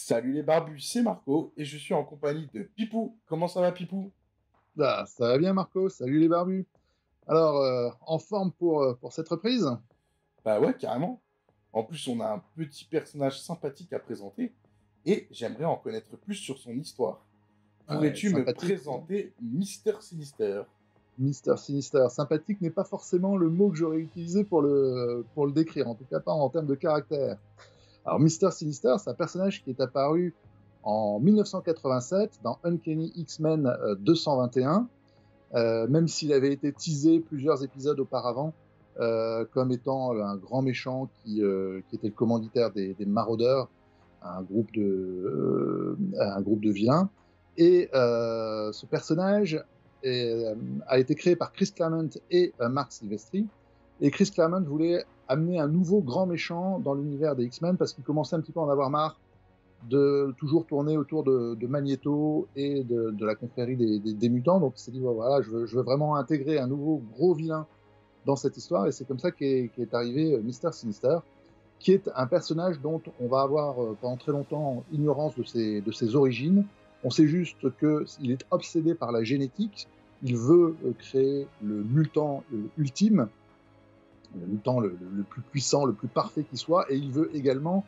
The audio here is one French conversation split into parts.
Salut les barbus, c'est Marco et je suis en compagnie de Pipou. Comment ça va Pipou? Ah, ça va bien, Marco? Salut les barbus. Alors, en forme pour cette reprise? Bah ouais, carrément. En plus, on a un petit personnage sympathique à présenter et j'aimerais en connaître plus sur son histoire. Ouais, Pourrais-tu me sympathique. présenter Mister Sinister? Mister Sinister. Sympathique n'est pas forcément le mot que j'aurais utilisé pour le décrire, en tout cas pas en termes de caractère. Alors, Mister Sinister, c'est un personnage qui est apparu en 1987 dans Uncanny X-Men 221, même s'il avait été teasé plusieurs épisodes auparavant comme étant un grand méchant qui était le commanditaire des Maraudeurs, un groupe de vilains. Et ce personnage a été créé par Chris Claremont et Mark Silvestri. Et Chris Claremont voulait amener un nouveau grand méchant dans l'univers des X-Men parce qu'il commençait un petit peu à en avoir marre de toujours tourner autour de Magneto et de la confrérie des mutants. Donc il s'est dit, voilà, je veux vraiment intégrer un nouveau gros vilain dans cette histoire. Et c'est comme ça qu'est arrivé Mister Sinister, qui est un personnage dont on va avoir pendant très longtemps ignorance de ses origines. On sait juste qu'il est obsédé par la génétique. Il veut créer le mutant ultime, le mutant le plus puissant, le plus parfait qui soit, et il veut également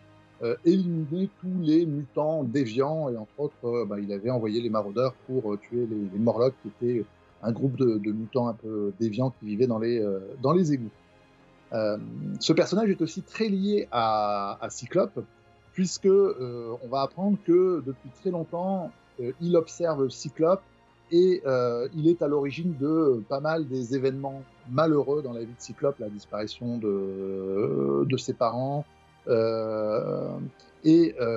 éliminer tous les mutants déviants, et entre autres, il avait envoyé les Maraudeurs pour tuer les Morlocks, qui étaient un groupe de mutants un peu déviants qui vivaient dans les égouts. Euh, Ce personnage est aussi très lié à Cyclope, puisque on va apprendre que depuis très longtemps, il observe Cyclope et il est à l'origine de pas mal des événements malheureux dans la vie de Cyclope, la disparition de ses parents. Euh,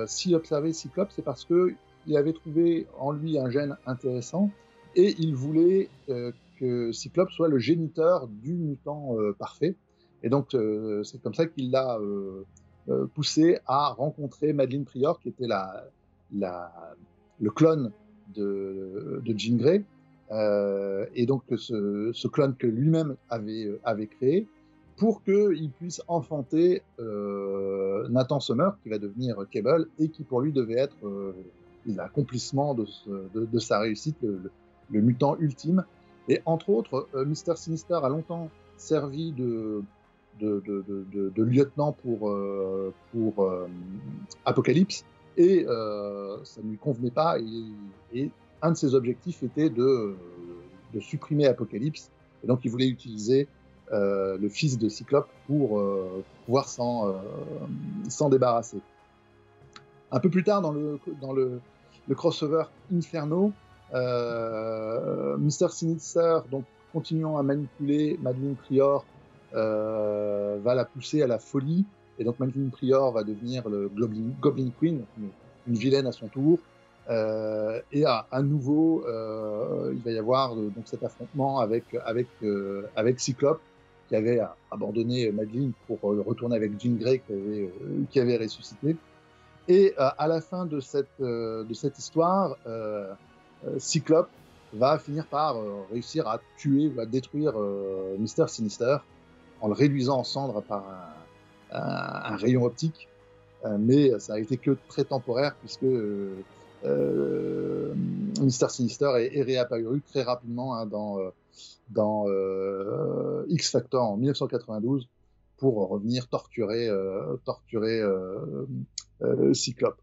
S'il observait Cyclope, c'est parce qu'il avait trouvé en lui un gène intéressant et il voulait que Cyclope soit le géniteur du mutant parfait. Et donc, c'est comme ça qu'il l'a poussé à rencontrer Madelyne Pryor, qui était la, le clone de Jean Grey. Et donc, ce clone que lui-même avait créé pour qu'il puisse enfanter Nathan Summer, qui va devenir Cable, et qui pour lui devait être l'accomplissement de sa réussite, le mutant ultime. Et entre autres, Mister Sinister a longtemps servi de lieutenant pour Apocalypse, et ça ne lui convenait pas, et un de ses objectifs était de supprimer Apocalypse, et donc il voulait utiliser le fils de Cyclope pour pouvoir s'en débarrasser. Un peu plus tard dans le crossover Inferno, Mister Sinister, donc continuant à manipuler Madelyne Pryor, va la pousser à la folie, et donc Madelyne Pryor va devenir le Goblin Queen, une vilaine à son tour. Et à nouveau, il va y avoir donc cet affrontement avec Cyclope, qui avait abandonné Madelyne pour retourner avec Jean Grey, qui avait ressuscité. Et à la fin de cette histoire, Cyclope va finir par réussir à tuer ou à détruire Mister Sinister en le réduisant en cendres par un rayon optique. Mais ça a été que très temporaire, puisque Mister Sinister est réapparu très rapidement dans X Factor en 1992 pour revenir torturer Cyclope.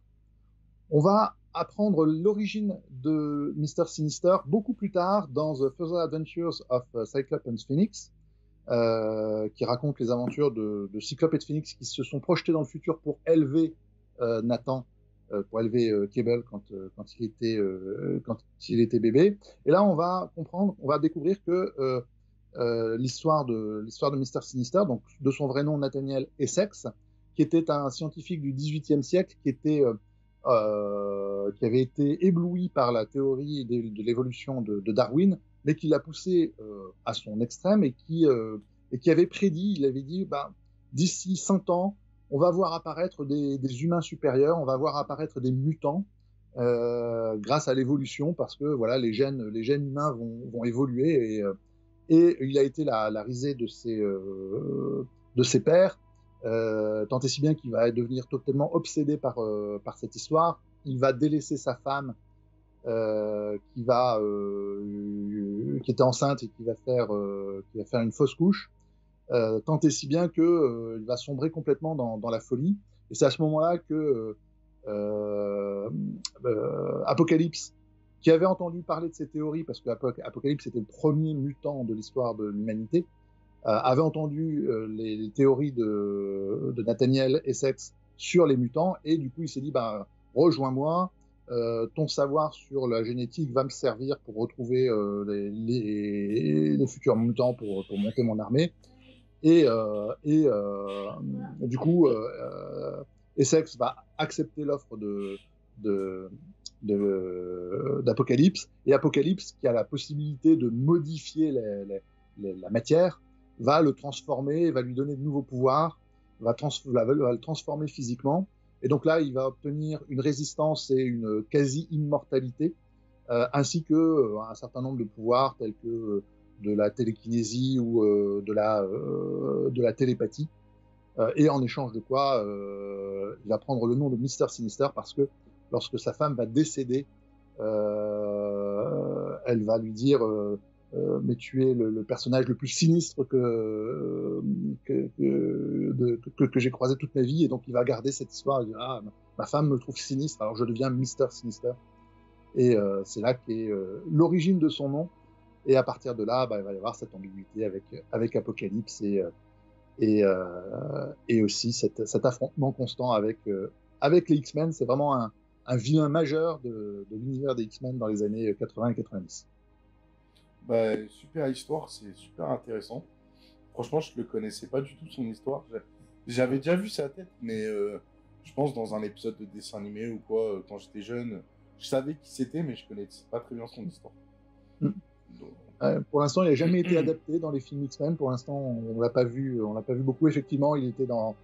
On va apprendre l'origine de Mister Sinister beaucoup plus tard dans The Further Adventures of Cyclope and Phoenix, qui raconte les aventures de Cyclope et de Phoenix, qui se sont projetés dans le futur pour élever Nathan, pour élever Cable quand il était bébé. Et là, on va découvrir que l'histoire de Mister Sinister, donc de son vrai nom Nathaniel Essex, qui était un scientifique du XVIIIe siècle, qui avait été ébloui par la théorie de l'évolution de Darwin, mais qui l'a poussé à son extrême, et qui avait prédit, il avait dit, d'ici 100 ans, on va voir apparaître des humains supérieurs, on va voir apparaître des mutants grâce à l'évolution, parce que voilà, les gènes humains vont évoluer, et il a été la risée de ses pairs, tant et si bien qu'il va devenir totalement obsédé par cette histoire, il va délaisser sa femme qui était enceinte et qui va faire une fausse couche, tant et si bien que il va sombrer complètement dans la folie. Et c'est à ce moment-là que Apocalypse, qui avait entendu parler de ces théories, parce que Apocalypse était le premier mutant de l'histoire de l'humanité, avait entendu les théories de Nathaniel Essex sur les mutants, et du coup il s'est dit, bah, rejoins-moi, ton savoir sur la génétique va me servir pour retrouver les futurs mutants pour monter mon armée. Du coup, Essex va accepter l'offre d'Apocalypse, et Apocalypse, qui a la possibilité de modifier la matière, va le transformer, va lui donner de nouveaux pouvoirs, va le transformer physiquement. Et donc là, il va obtenir une résistance et une quasi-immortalité, ainsi que un certain nombre de pouvoirs tels que de la télékinésie ou de la télépathie. Et en échange de quoi, il va prendre le nom de Mister Sinister, parce que lorsque sa femme va décéder, elle va lui dire mais tu es le personnage le plus sinistre que j'ai croisé toute ma vie. Et donc il va garder cette histoire, il dit, ah, ma femme me trouve sinistre, alors je deviens Mister Sinister. Et c'est là qu'est l'origine de son nom. Et à partir de là, bah, il va y avoir cette ambiguïté avec Apocalypse, et aussi cet affrontement constant avec les X-Men. C'est vraiment un vilain majeur de l'univers des X-Men dans les années 80 et 90. Bah, super histoire, c'est super intéressant. Franchement, je le connaissais pas du tout son histoire. J'avais déjà vu sa tête, mais je pense dans un épisode de dessin animé ou quoi, quand j'étais jeune, je savais qui c'était, mais je connaissais pas très bien son histoire. Mm. Donc... Pour l'instant, il n'a jamais été adapté dans les films X-Men. Pour l'instant, on l'a pas vu beaucoup. Effectivement, il était dans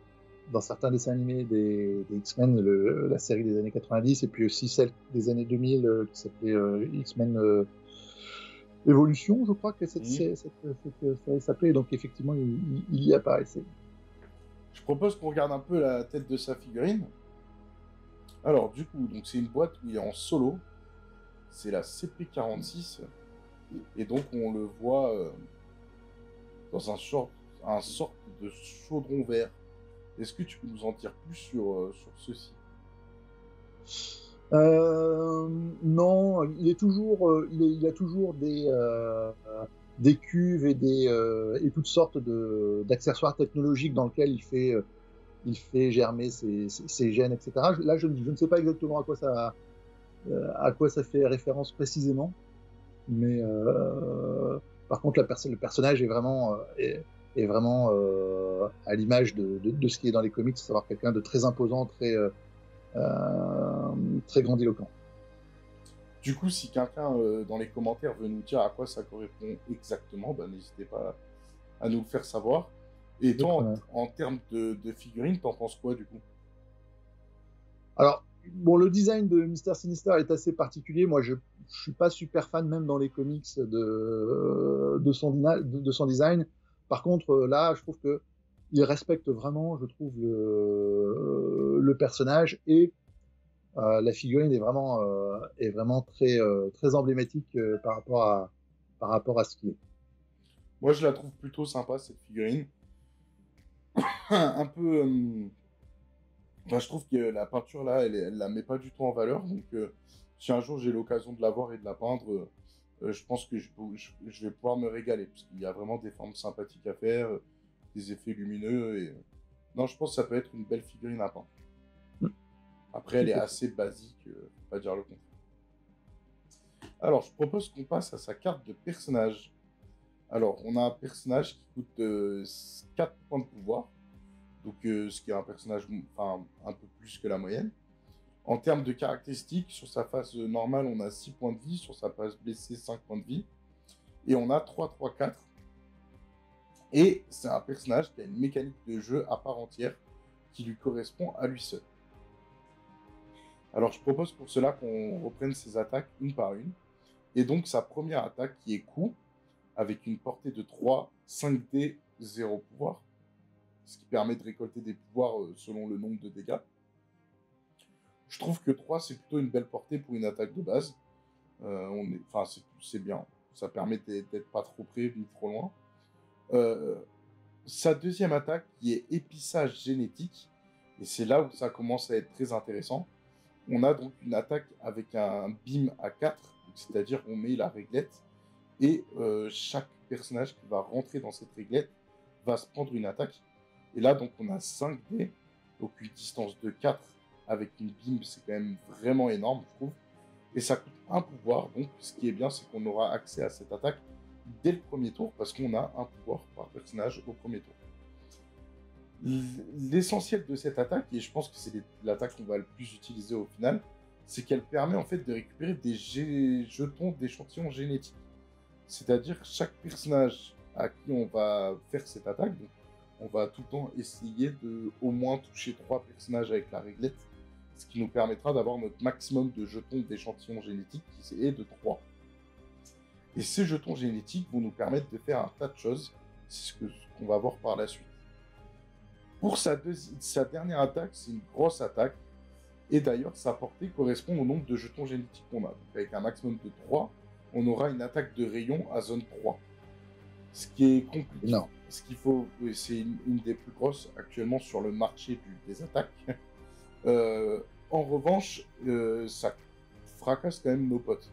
certains dessins animés des X-Men, la série des années 90, et puis aussi celle des années 2000 qui s'appelait X-Men Evolution, je crois que cette série s'appelait. Donc effectivement, il y apparaissait. Je propose qu'on regarde un peu la tête de sa figurine. Alors du coup, donc c'est une boîte où il est en solo. C'est la CP46. Et donc on le voit dans un sorte de chaudron vert. Est-ce que tu peux nous en dire plus sur ceci? Non, il est toujours, il a toujours des cuves et toutes sortes d'accessoires technologiques dans lesquels il fait germer ses gènes, etc. Là, je ne sais pas exactement à quoi ça fait référence précisément, mais par contre, le personnage est vraiment à l'image de ce qui est dans les comics, à savoir quelqu'un de très imposant, très grandiloquent. Du coup, si quelqu'un dans les commentaires veut nous dire à quoi ça correspond exactement, bah, n'hésitez pas à nous le faire savoir. Et toi, en termes de figurines, t'en penses quoi du coup? Alors, bon, le design de Mister Sinister est assez particulier. Moi, je suis pas super fan, même dans les comics, de son design. Par contre, là, je trouve que il respecte vraiment, je trouve, le personnage, et la figurine est vraiment très, très emblématique par rapport à ce qu'il est. Moi, je la trouve plutôt sympa, cette figurine. Un peu... Enfin, je trouve que la peinture, là, elle la met pas du tout en valeur. Donc, si un jour j'ai l'occasion de la voir et de la peindre, je pense que je vais pouvoir me régaler. Parce qu'il y a vraiment des formes sympathiques à faire, des effets lumineux. Et... Non, je pense que ça peut être une belle figurine à peindre. Après, elle est assez basique, faut pas dire le contraire. Alors, je propose qu'on passe à sa carte de personnage. Alors, on a un personnage qui coûte 4 points de pouvoir. Donc, ce qui est un personnage un peu plus que la moyenne. En termes de caractéristiques, sur sa face normale, on a 6 points de vie. Sur sa face blessée, 5 points de vie. Et on a 3-3-4. Et c'est un personnage qui a une mécanique de jeu à part entière qui lui correspond à lui seul. Alors, je propose pour cela qu'on reprenne ses attaques une par une. Et donc, sa première attaque qui est coup, avec une portée de 3, 5D, 0 pouvoir. Ce qui permet de récolter des pouvoirs selon le nombre de dégâts. Je trouve que 3, c'est plutôt une belle portée pour une attaque de base. Enfin, c'est bien. Ça permet d'être pas trop près, ni trop loin. Sa deuxième attaque, qui est épissage génétique, et c'est là où ça commence à être très intéressant. On a donc une attaque avec un beam à 4, c'est-à-dire qu'on met la réglette, et chaque personnage qui va rentrer dans cette réglette va se prendre une attaque. Et là, donc, on a 5 dés, donc une distance de 4 avec une beam, c'est quand même vraiment énorme, je trouve. Et ça coûte un pouvoir, donc ce qui est bien, c'est qu'on aura accès à cette attaque dès le premier tour, parce qu'on a un pouvoir par personnage au premier tour. L'essentiel de cette attaque, et je pense que c'est l'attaque qu'on va le plus utiliser au final, c'est qu'elle permet en fait de récupérer des jetons d'échantillons génétiques. C'est-à-dire chaque personnage à qui on va faire cette attaque, donc on va tout le temps essayer de au moins toucher 3 personnages avec la réglette, ce qui nous permettra d'avoir notre maximum de jetons d'échantillons génétiques qui est de 3. Et ces jetons génétiques vont nous permettre de faire un tas de choses, c'est ce qu'on va voir par la suite. Pour sa dernière attaque, c'est une grosse attaque, et d'ailleurs sa portée correspond au nombre de jetons génétiques qu'on a. Donc avec un maximum de 3, on aura une attaque de rayon à zone 3. Ce qui est compliqué. Non. C'est une des plus grosses actuellement sur le marché des attaques. En revanche, ça fracasse quand même nos potes.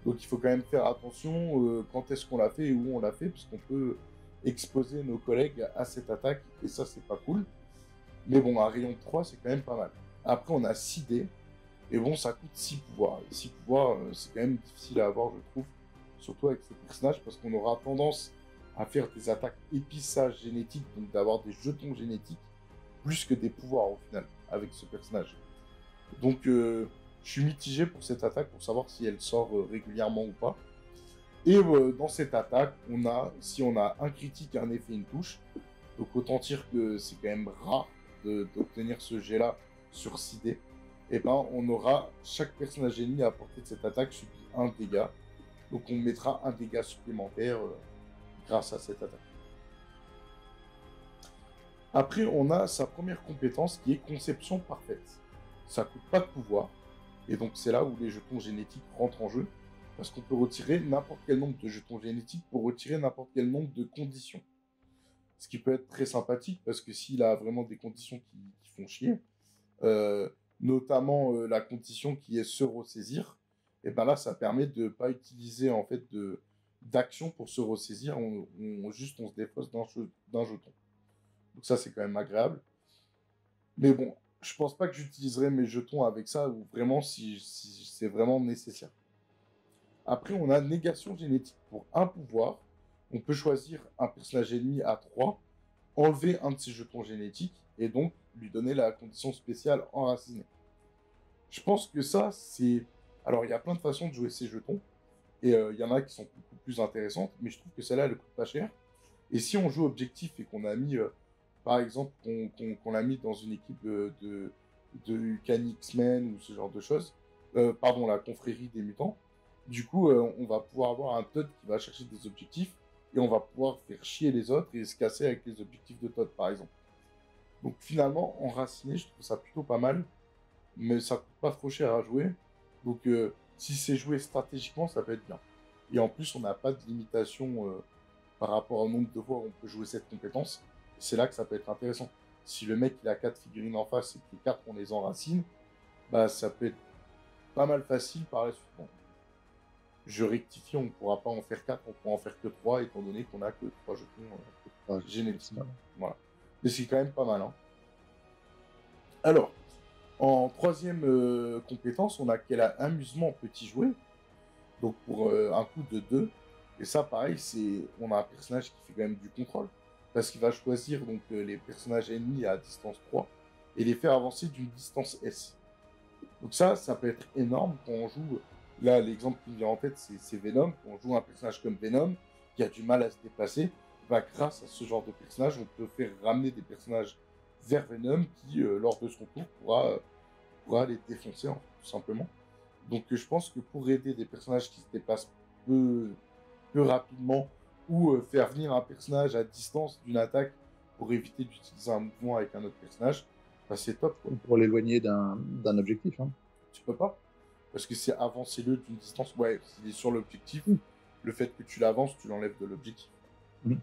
Donc il faut quand même faire attention quand est-ce qu'on l'a fait et où on l'a fait, parce qu'on peut exposer nos collègues à cette attaque, et ça c'est pas cool. Mais bon, un rayon de 3, c'est quand même pas mal. Après, on a 6 dés, et bon, ça coûte 6 pouvoirs. Et 6 pouvoirs, c'est quand même difficile à avoir, je trouve, surtout avec ce personnage, parce qu'on aura tendance à faire des attaques épissage génétique, donc d'avoir des jetons génétiques, plus que des pouvoirs au final, avec ce personnage. Donc, je suis mitigé pour cette attaque, pour savoir si elle sort régulièrement ou pas. Et dans cette attaque, si on a un critique, un effet, une touche, donc autant dire que c'est quand même rare d'obtenir ce jet-là sur 6 dés, et ben on aura chaque personnage ennemi à portée de cette attaque subit un dégât. Donc on mettra un dégât supplémentaire grâce à cette attaque. Après, on a sa première compétence qui est conception parfaite. Ça coûte pas de pouvoir, et donc c'est là où les jetons génétiques rentrent en jeu, parce qu'on peut retirer n'importe quel nombre de jetons génétiques pour retirer n'importe quel nombre de conditions. Ce qui peut être très sympathique, parce que s'il a vraiment des conditions qui font chier, notamment la condition qui est se ressaisir, et ben là ça permet de ne pas utiliser en fait d'action pour se ressaisir, juste on se défausse d'un jeton. Donc ça c'est quand même agréable. Mais bon, je pense pas que j'utiliserai mes jetons avec ça, ou vraiment si c'est vraiment nécessaire. Après, on a négation génétique. Pour un pouvoir, on peut choisir un personnage ennemi à 3, enlever un de ses jetons génétiques, et donc lui donner la condition spéciale enracinée. Je pense que ça, c'est... Alors, il y a plein de façons de jouer ces jetons, et il y en a qui sont beaucoup plus intéressantes, mais je trouve que celle-là, elle coûte pas cher. Et si on joue objectif et qu'on a mis, par exemple, qu'on l'a mis dans une équipe de Uncanny X-Men ou ce genre de choses, pardon, la confrérie des mutants, du coup, on va pouvoir avoir un Todd qui va chercher des objectifs, et on va pouvoir faire chier les autres et se casser avec les objectifs de Todd, par exemple. Donc finalement, enraciné, je trouve ça plutôt pas mal, mais ça coûte pas trop cher à jouer. Donc si c'est joué stratégiquement, ça peut être bien. Et en plus, on n'a pas de limitation par rapport au nombre de fois où on peut jouer cette compétence. C'est là que ça peut être intéressant. Si le mec il a 4 figurines en face et que les 4 on les enracine, bah ça peut être pas mal facile par la suite. Bon. Je rectifie, on ne pourra pas en faire 4, on pourra en faire que 3, étant donné qu'on a que 3 jetons génétiques. Voilà. Mais c'est quand même pas mal. Hein. Alors, en troisième compétence, on a quel amusement petit jouet. Donc pour un coût de 2. Et ça, pareil, on a un personnage qui fait quand même du contrôle. Parce qu'il va choisir donc, les personnages ennemis à distance 3 et les faire avancer d'une distance S. Donc ça peut être énorme quand on joue... Là, l'exemple qui me vient en tête, c'est Venom. Quand on joue un personnage comme Venom, qui a du mal à se déplacer, bah, grâce à ce genre de personnage, on peut faire ramener des personnages vers Venom qui, lors de son tour, pourra les défoncer, hein, tout simplement. Donc je pense que pour aider des personnages qui se déplacent peu rapidement, ou faire venir un personnage à distance d'une attaque pour éviter d'utiliser un mouvement avec un autre personnage, Bah, c'est top, quoi. ou pour l'éloigner d'un objectif. Hein. Tu peux pas. Parce que c'est avancer-le d'une distance. Ouais, s'il est sur l'objectif, Mm. le fait que tu l'avances, tu l'enlèves de l'objectif. Mm.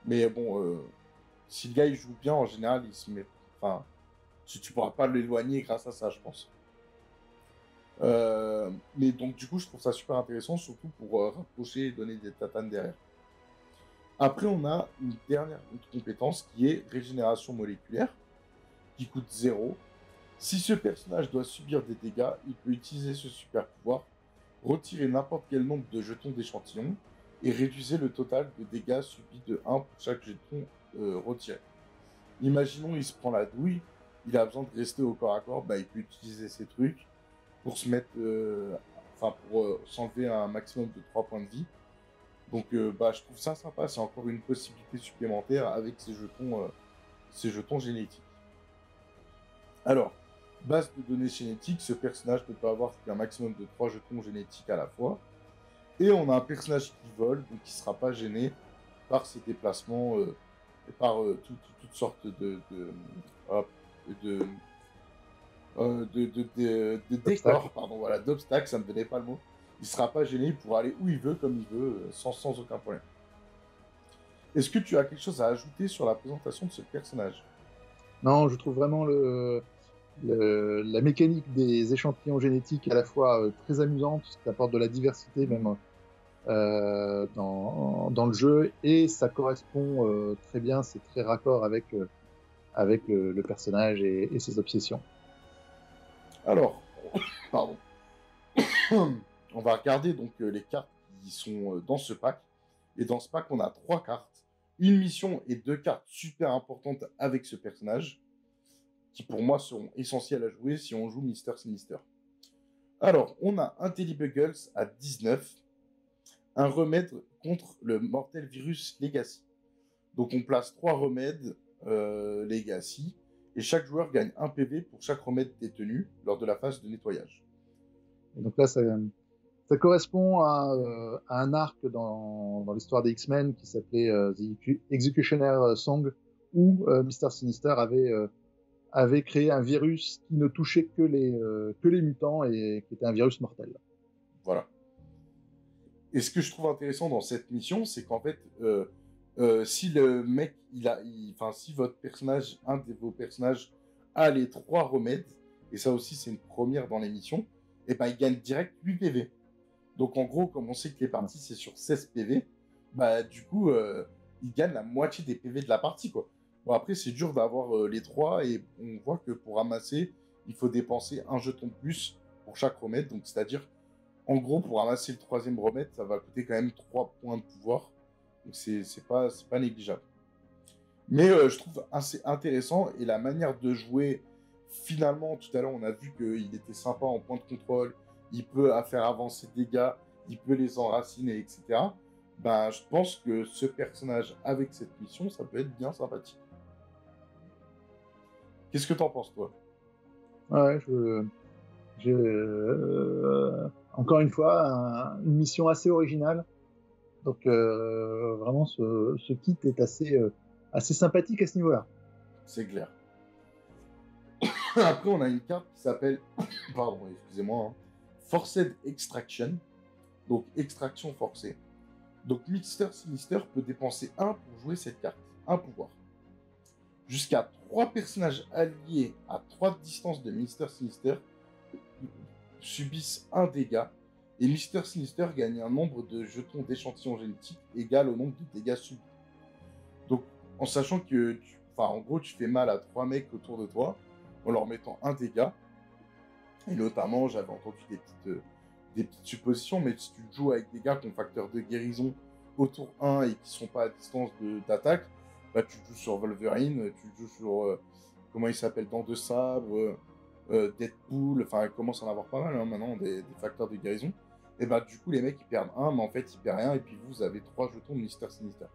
Mais bon, si le gars il joue bien, en général, il se met. Enfin, tu pourras pas l'éloigner grâce à ça, je pense. Mais donc, du coup, je trouve ça super intéressant, surtout pour rapprocher et donner des tatanes derrière. Après, on a une dernière compétence qui est régénération moléculaire, qui coûte 0. Si ce personnage doit subir des dégâts, il peut utiliser ce super pouvoir, retirer n'importe quel nombre de jetons d'échantillon et réduire le total de dégâts subis de 1 pour chaque jeton retiré. Imaginons, il se prend la douille, il a besoin de rester au corps à corps, bah, il peut utiliser ces trucs pour se mettre, pour s'enlever un maximum de 3 points de vie. Donc, bah, je trouve ça sympa, c'est encore une possibilité supplémentaire avec ces jetons génétiques. Alors, base de données génétiques, ce personnage ne peut avoir qu'un maximum de 3 jetons génétiques à la fois. Et on a un personnage qui vole, donc qui ne sera pas gêné par ses déplacements et par toutes sortes de décors, pardon, voilà, d'obstacles, ça ne me donnait pas le mot. Il ne sera pas gêné pour aller où il veut, comme il veut, sans aucun problème. Est-ce que tu as quelque chose à ajouter sur la présentation de ce personnage? Non, je trouve vraiment la mécanique des échantillons génétiques à la fois très amusante, ça apporte de la diversité même dans le jeu, et ça correspond très bien, c'est très raccord avec le personnage et ses obsessions. Alors, pardon. On va regarder donc les cartes qui sont dans ce pack. Et dans ce pack, on a 3 cartes. Une mission et 2 cartes super importantes avec ce personnage, qui pour moi seront essentielles à jouer si on joue Mister Sinister. Alors, on a un Buggles à 19, un remède contre le mortel virus Legacy. Donc on place 3 remèdes Legacy, et chaque joueur gagne 1 PV pour chaque remède détenu lors de la phase de nettoyage. Et donc là, ça correspond à un arc dans l'histoire des X-Men qui s'appelait The Executioner Song, où Mister Sinister avait créé un virus qui ne touchait que les mutants et qui était un virus mortel. Voilà. Et ce que je trouve intéressant dans cette mission, c'est qu'en fait, si le mec, si votre personnage, un de vos personnages, a les 3 remèdes, et ça aussi c'est une première dans les missions, et ben il gagne direct 8 PV. Donc en gros, comme on sait que les parties c'est sur 16 PV, bah du coup, il gagne la moitié des PV de la partie, quoi. Bon, après, c'est dur d'avoir les 3, et on voit que pour ramasser, il faut dépenser un jeton de plus pour chaque remède, donc c'est-à-dire, en gros, pour ramasser le 3e remède, ça va coûter quand même 3 points de pouvoir, donc c'est pas négligeable. Mais je trouve assez intéressant, et la manière de jouer, finalement, tout à l'heure, on a vu qu'il était sympa en point de contrôle, il peut faire avancer des dégâts, il peut les enraciner, etc. Ben, je pense que ce personnage, avec cette mission, ça peut être bien sympathique. Qu'est-ce que t'en penses, toi? Ouais, encore une fois, une mission assez originale. Donc vraiment, ce kit est assez sympathique à ce niveau-là. C'est clair. Après, on a une carte qui s'appelle, pardon, excusez-moi, hein, Forced Extraction, donc extraction forcée. Donc Mister Sinister peut dépenser 1 pour jouer cette carte, un pouvoir. Jusqu'à 3 personnages alliés à 3 distances de Mister Sinister subissent un dégât, et Mister Sinister gagne un nombre de jetons d'échantillons génétiques égal au nombre de dégâts subis. Donc, en sachant que, en gros, tu fais mal à 3 mecs autour de toi, en leur mettant un dégât, et notamment, j'avais entendu des petites suppositions, mais si tu joues avec des gars qui ont facteur de guérison autour 1 et qui sont pas à distance d'attaque, bah, tu joues sur Wolverine, tu joues sur, comment il s'appelle, Dents de Sabre, Deadpool, enfin, il commence à en avoir pas mal maintenant, des facteurs de guérison. Et bah, du coup, les mecs, ils perdent 1, mais en fait, ils perdent rien, et puis vous avez 3 jetons de Mister Sinister.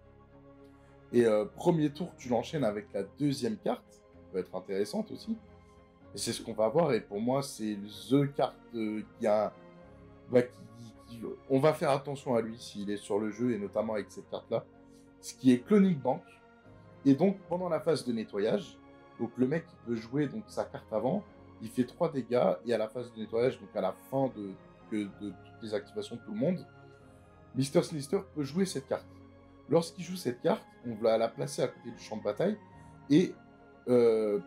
Et premier tour, tu l'enchaînes avec la 2e carte, qui peut être intéressante aussi. Et c'est ce qu'on va voir, et pour moi, c'est The carte qui a... on va faire attention à lui s'il est sur le jeu, et notamment avec cette carte-là, ce qui est Cloning Bank. Et donc, pendant la phase de nettoyage, Donc le mec il peut jouer donc sa carte avant, il fait 3 dégâts et à la phase de nettoyage, donc à la fin de toutes les activations de tout le monde, Mister Sinister peut jouer cette carte. Lorsqu'il joue cette carte, on va la placer à côté du champ de bataille et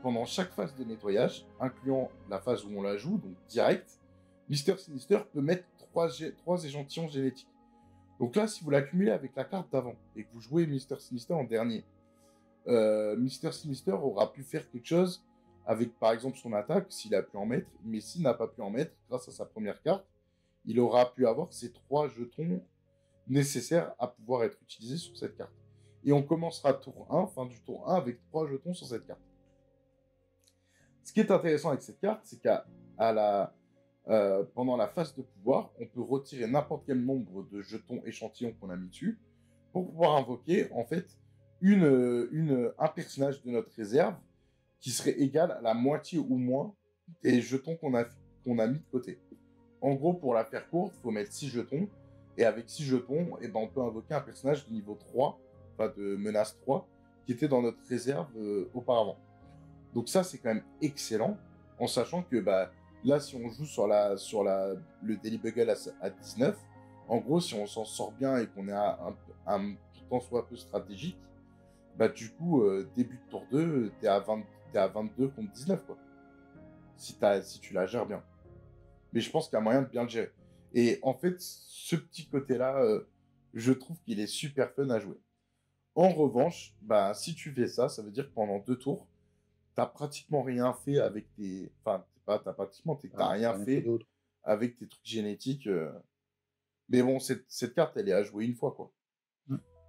pendant chaque phase de nettoyage, incluant la phase où on la joue, donc direct, Mister Sinister peut mettre 3 échantillons génétiques. Donc là, si vous l'accumulez avec la carte d'avant et que vous jouez Mister Sinister en dernier, Mister Sinister aura pu faire quelque chose avec, par exemple, son attaque, s'il a pu en mettre, mais s'il n'a pas pu en mettre, grâce à sa première carte, il aura pu avoir ces 3 jetons nécessaires à pouvoir être utilisés sur cette carte. Et on commencera tour 1, fin du tour 1, avec 3 jetons sur cette carte. Ce qui est intéressant avec cette carte, c'est pendant la phase de pouvoir, on peut retirer n'importe quel nombre de jetons échantillons qu'on a mis dessus pour pouvoir invoquer, en fait, un personnage de notre réserve qui serait égal à la moitié ou moins des jetons qu'on a mis de côté. En gros, pour la faire courte, il faut mettre 6 jetons. Et avec 6 jetons, eh ben, on peut invoquer un personnage de niveau 3, enfin de menace 3, qui était dans notre réserve auparavant. Donc ça, c'est quand même excellent, en sachant que là, si on joue sur le Daily Bugle à 19, en gros, si on s'en sort bien et qu'on est un tant soit peu stratégique, du coup, début de tour 2, t'es à 22 contre 19, quoi. Si tu la gères bien. Mais je pense qu'il y a moyen de bien le gérer. Et en fait, ce petit côté-là, je trouve qu'il est super fun à jouer. En revanche, si tu fais ça, ça veut dire que pendant 2 tours, t'as pratiquement rien fait avec tes... Enfin, t'as rien fait avec tes trucs génétiques. Mais bon, cette carte, elle est à jouer une fois, quoi.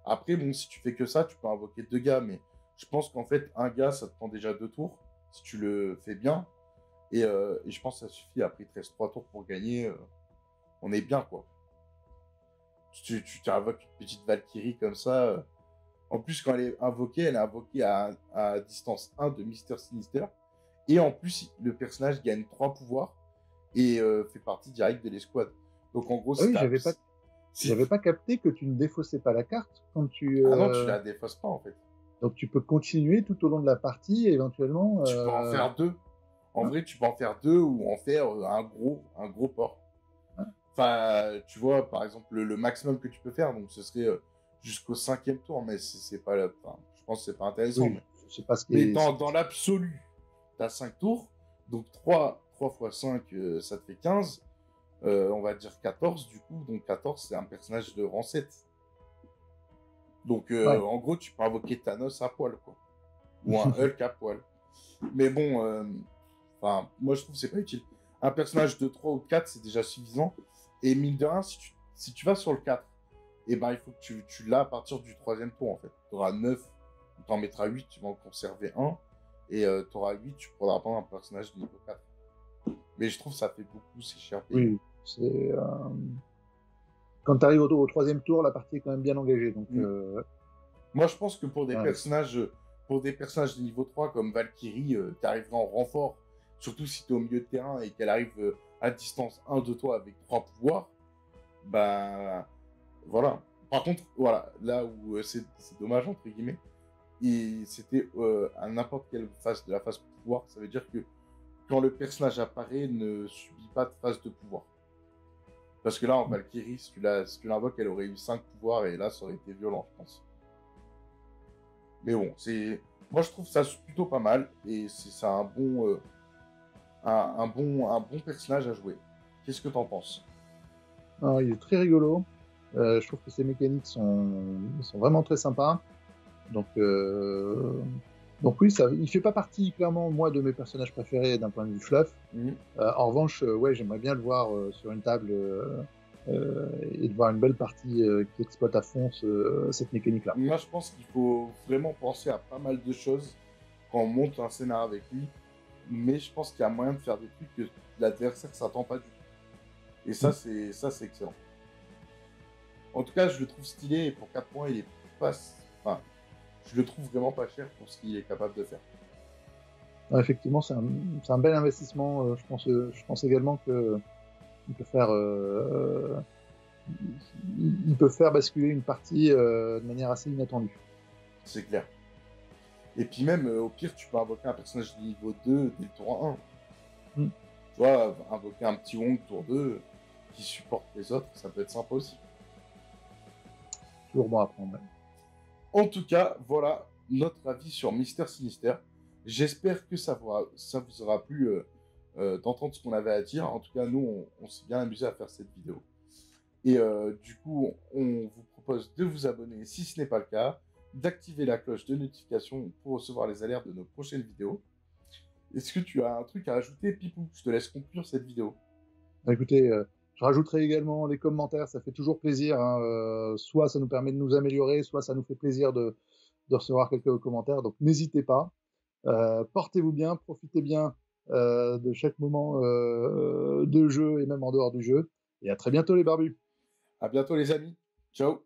Après, bon, si tu fais que ça, tu peux invoquer 2 gars, mais je pense qu'en fait, un gars, ça te prend déjà 2 tours, si tu le fais bien. Et je pense que ça suffit. Après, il te reste 3 tours pour gagner. On est bien, quoi. Tu invoques une petite Valkyrie comme ça. En plus, quand elle est invoquée à distance 1 de Mister Sinister. Et en plus, le personnage gagne 3 pouvoirs et fait partie directe de l'escouade. Donc en gros, j'avais pas capté que tu ne défaussais pas la carte quand tu... Ah non, tu la défausses pas, en fait. Donc tu peux continuer tout au long de la partie, et éventuellement... Tu peux en faire 2. En vrai, tu peux en faire 2 ou en faire un gros port. Enfin, tu vois, par exemple, le maximum que tu peux faire, donc ce serait jusqu'au 5e tour, mais c'est pas... Enfin, je pense que c'est pas intéressant. Oui, c'est pas ce qui mais est... dans l'absolu, tu as 5 tours, donc 3 x 5, ça te fait 15. On va dire 14, du coup. Donc 14, c'est un personnage de rang 7. Donc, en gros, tu peux invoquer Thanos à poil, quoi. Ou un Hulk à poil. Mais bon, moi, je trouve que c'est pas utile. Un personnage de 3 ou 4, c'est déjà suffisant. Et mine de rien, si tu vas sur le 4, il faut que tu l'as à partir du 3e tour, en fait. Tu auras 9, tu en mettras 8, tu vas en conserver 1. Et tu auras 8, tu pourras prendre un personnage de niveau 4. Mais je trouve que ça fait beaucoup, c'est cher payé. Oui, c'est... Quand tu arrives au 3e tour, la partie est quand même bien engagée. Donc, moi, je pense que pour des personnages de niveau 3 comme Valkyrie, tu arriveras en renfort, surtout si tu es au milieu de terrain et qu'elle arrive à distance 1 de toi avec 3 pouvoirs, voilà. Par contre, voilà, là où c'est dommage, entre guillemets, et c'était à n'importe quelle phase de la phase pouvoir, ça veut dire que quand le personnage apparaît, ne subit pas de phase de pouvoir. Parce que là, en Valkyrie, si tu l'invoques, elle aurait eu 5 pouvoirs et là, ça aurait été violent, je pense. Mais bon, moi, je trouve ça plutôt pas mal et c'est un bon personnage à jouer. Qu'est-ce que t'en penses? Alors, il est très rigolo. Je trouve que ses mécaniques sont vraiment très sympas. Donc oui, il fait pas partie, clairement, moi, de mes personnages préférés d'un point de vue fluff. En revanche, ouais, j'aimerais bien le voir sur une table et de voir une belle partie qui exploite à fond cette mécanique-là. Moi, je pense qu'il faut vraiment penser à pas mal de choses quand on monte un scénario avec lui. Mais je pense qu'il y a moyen de faire des trucs que l'adversaire ne s'attend pas du tout. Et ça, c'est excellent. En tout cas, je le trouve stylé et pour 4 points, il est pas... Enfin, je le trouve vraiment pas cher pour ce qu'il est capable de faire. Ouais, effectivement, c'est un bel investissement. Je pense également que il peut faire basculer une partie de manière assez inattendue. C'est clair. Et puis même, au pire, tu peux invoquer un personnage de niveau 2 dès le tour 1. Mm. Tu vois, invoquer un petit Wong tour 2 qui supporte les autres, ça peut être sympa aussi. Toujours bon à prendre. En tout cas, voilà notre avis sur Mister Sinister. J'espère que ça vous aura plu d'entendre ce qu'on avait à dire. En tout cas, nous, on s'est bien amusé à faire cette vidéo. Et du coup, on vous propose de vous abonner si ce n'est pas le cas, d'activer la cloche de notification pour recevoir les alertes de nos prochaines vidéos. Est-ce que tu as un truc à ajouter, Pipou? Je te laisse conclure cette vidéo. Écoutez, je rajouterai également les commentaires, ça fait toujours plaisir. Hein, soit ça nous permet de nous améliorer, soit ça nous fait plaisir de recevoir quelques commentaires. Donc n'hésitez pas. Portez-vous bien, profitez bien de chaque moment de jeu et même en dehors du jeu. Et à très bientôt les barbus. À bientôt les amis. Ciao.